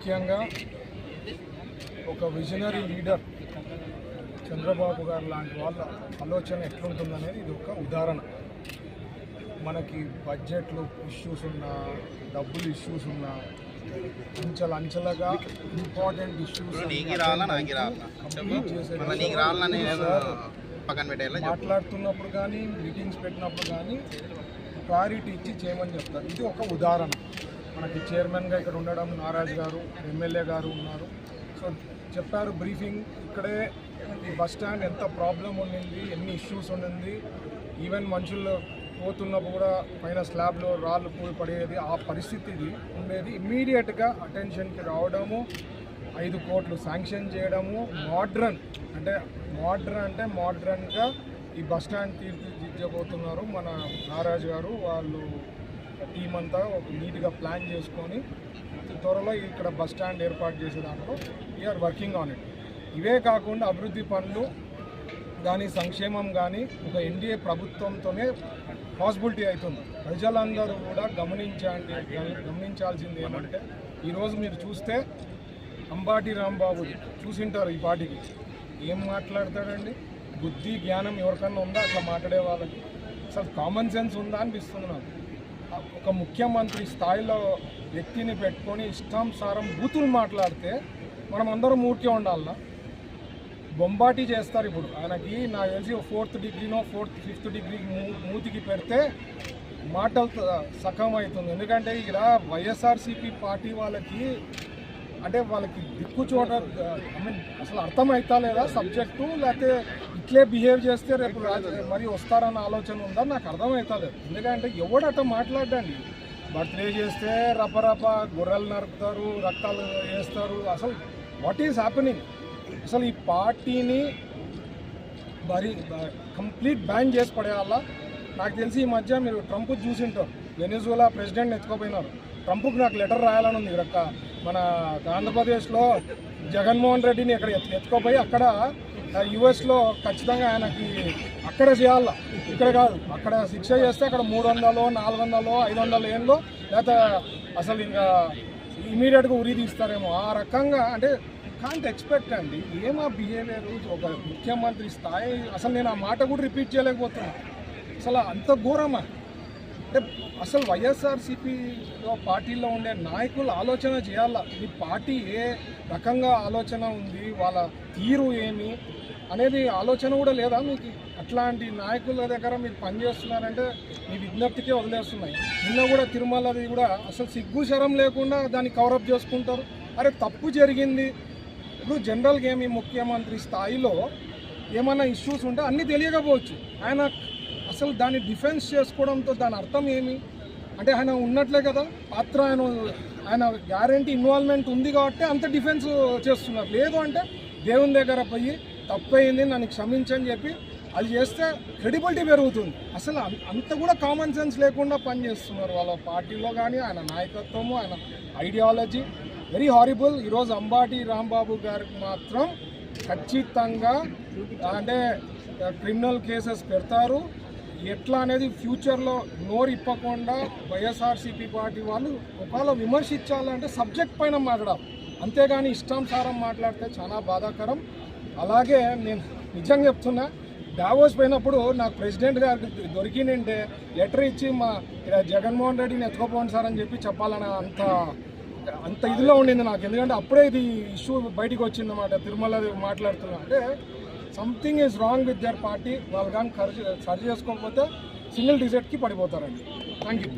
ముఖ్యంగా ఒక visionary leader Chandrababu గారు లాంటి వాళ్ళ ఆలోచన ఎట్లుంటుందనేది ఇది ఒక ఉదాహరణ. మనకి బడ్జెట్లో ఇష్యూస్ ఉన్నా, డబ్బులు ఇష్యూస్ ఉన్నా, అంచెలుగా ఇంపార్టెంట్ ఇష్యూస్ మాట్లాడుతున్నప్పుడు కానీ, మీటింగ్స్ పెట్టినప్పుడు కానీ క్లారిటీ ఇచ్చి చేయమని చెప్తారు. ఇది ఒక ఉదాహరణ. మనకి చైర్మన్గా ఇక్కడ ఉండడం నారాజ్ గారు, ఎమ్మెల్యే గారు ఉన్నారు. సో చెప్పారు బ్రీఫింగ్. ఇక్కడే ఈ బస్ స్టాండ్ ఎంత ప్రాబ్లం ఉండింది, ఎన్ని ఇష్యూస్ ఉండింది, ఈవెన్ మనుషులు పోతున్నప్పుడు కూడా పైన స్లాబ్లో రాళ్ళు పూలు పడేది, ఆ పరిస్థితి ఉండేది. ఇమ్మీడియట్గా అటెన్షన్కి రావడము, 5 కోట్లు శాంక్షన్ చేయడము, మోడ్రన్గా ఈ బస్ స్టాండ్ తీర్చిదిద్దబోతున్నారు మన నారాజ్ గారు. వాళ్ళు టీం అంతా ఒక నీట్గా ప్లాన్ చేసుకొని త్వరలో ఇక్కడ బస్ స్టాండ్ ఏర్పాటు చేసే దాంట్లో వీఆర్ వర్కింగ్ ఆన్ ఇట్. ఇవే కాకుండా అభివృద్ధి పనులు కానీ, సంక్షేమం కానీ ఒక ఎన్డీఏ ప్రభుత్వంతోనే పాసిబిలిటీ అవుతుంది. ప్రజలందరూ కూడా గమనించాల్సింది ఏమంటే, ఈరోజు మీరు చూస్తే అంబాటి రాంబాబు చూసింటారు. ఈ పార్టీకి ఏం మాట్లాడతాడండి? బుద్ధి జ్ఞానం ఎవరికన్నా ఉందా అట్లా మాట్లాడే వాళ్ళకి? అసలు కామన్ సెన్స్ ఉందా అనిపిస్తుంది నాకు. ఒక ముఖ్యమంత్రి స్థాయిలో వ్యక్తిని పెట్టుకొని ఇష్టానుసారం బూతులు మాట్లాడితే మనం అందరం ఊరికే ఉండాలన్నా? బొంబాటి చేస్తారు. ఇప్పుడు ఆయనకి నాకు తెలిసి 4th డిగ్రీనో 5th డిగ్రీ మూతికి పెడితే మాటలు సగం అవుతుంది. ఎందుకంటే ఇక్కడ వైఎస్ఆర్సీపీ పార్టీ వాళ్ళకి దిక్కుచోట అసలు అర్థమవుతా లేదా సబ్జెక్టు, లేకపోతే ఇట్లే బిహేవ్ చేస్తే రేపు మరి వస్తారన్న ఆలోచన ఉందా? నాకు అర్థమవుతుంది. ఎందుకంటే ఎవడట మాట్లాడండి, బర్త్డే చేస్తే రపరప గొర్రెలు నరుకుతారు, రక్తాలు వేస్తారు. అసలు వాట్ ఈజ్ హ్యాపెనింగ్? అసలు ఈ పార్టీని కంప్లీట్ బ్యాన్ చేసి పడేయాలా. నాకు తెలిసి ఈ మధ్య మీరు ట్రంప్ చూసింటారు. వెనిజులా ప్రెసిడెంట్ ఎత్తుకోపోయినారు. ట్రంప్కి నాకు లెటర్ రాయాలని ఉంది. ఇక్కడ మన ఆంధ్రప్రదేశ్లో జగన్మోహన్ రెడ్డిని ఇక్కడ ఎత్తుకోపోయి అక్కడ యుఎస్లో ఖచ్చితంగా ఆయనకి అక్కడ చేయాలా, ఇక్కడ కాదు. అక్కడ శిక్ష చేస్తే అక్కడ 300, 400, 500 ఏళ్ళు, లేకపోతే అసలు ఇంకా ఇమీడియట్గా ఉరి తీస్తారేమో. ఆ రకంగా అంటే కాంట్ ఎక్స్పెక్ట్ అండి. ఏమా బిహేవియర్ ఒక ముఖ్యమంత్రి స్థాయి? అసలు నేను ఆ మాట కూడా రిపీట్ చేయలేకపోతున్నాను. అసలు అంత ఘోరమా? అంటే అసలు వైఎస్ఆర్సీపీలో పార్టీలో ఉండే నాయకులు ఆలోచన చేయాలా. ఈ పార్టీ ఏ రకంగా ఆలోచన ఉంది, వాళ్ళ తీరు ఏమి అనేది ఆలోచన కూడా లేదా మీకు? అట్లాంటి నాయకుల దగ్గర మీరు పనిచేస్తున్నారంటే మీ విజ్ఞప్తికే వదిలేస్తున్నాయి. నిన్న కూడా తిరుమలది కూడా అసలు సిగ్గు శరం లేకుండా దాన్ని కవరప్ చేసుకుంటారు. అరే తప్పు జరిగింది. ఇప్పుడు జనరల్గా ఏమి ముఖ్యమంత్రి స్థాయిలో ఏమైనా ఇష్యూస్ ఉంటే అన్నీ తెలియకపోవచ్చు. ఆయన అసలు దాన్ని డిఫెన్స్ చేసుకోవడంతో దాని అర్థం ఏమి? అంటే ఆయన ఉన్నట్లే కదా పాత్ర. ఆయన గ్యారంటీ ఇన్వాల్వ్మెంట్ ఉంది కాబట్టి అంత డిఫెన్స్ చేస్తున్నారు. లేదు అంటే దేవుని దగ్గర పోయి తప్పయింది నన్ను క్షమించని చెప్పి అది చేస్తే క్రెడిబిలిటీ పెరుగుతుంది. అసలు అంత కూడా కామన్ సెన్స్ లేకుండా పనిచేస్తున్నారు వాళ్ళ పార్టీలో కానీ. ఆయన నాయకత్వము, ఆయన ఐడియాలజీ వెరీ హారిబుల్. ఈరోజు అంబాటి రాంబాబు గారికి మాత్రం ఖచ్చితంగా అంటే క్రిమినల్ కేసెస్ పెడతారు. ఎట్లా అనేది ఫ్యూచర్లో నోరు ఇప్పకుండా వైఎస్ఆర్సీపీ పార్టీ వాళ్ళు ఒకవేళ విమర్శించాలంటే సబ్జెక్ట్ పైన మాట్లాడాలి, అంతేగాని ఇష్టానుసారం మాట్లాడితే చాలా బాధాకరం. అలాగే నేను నిజంగా చెప్తున్నా, డావోస్ పోయినప్పుడు నాకు ప్రెసిడెంట్ గారికి దొరికినంటే లెటర్ ఇచ్చి మా జగన్మోహన్ రెడ్డిని ఎత్తుకోపోండి సార్ అని చెప్పి చెప్పాలని అంత ఇదిలో ఉండింది నాకు. ఎందుకంటే అప్పుడే ఇది ఇష్యూ బయటికి వచ్చిందన్నమాట. తిరుమల మాట్లాడుతున్నా అంటే something is wrong with their party. వాళ్ళు కానీ సరి చేసుకోకపోతే సింగిల్ డిజిట్కి పడిపోతారండి. Thank you.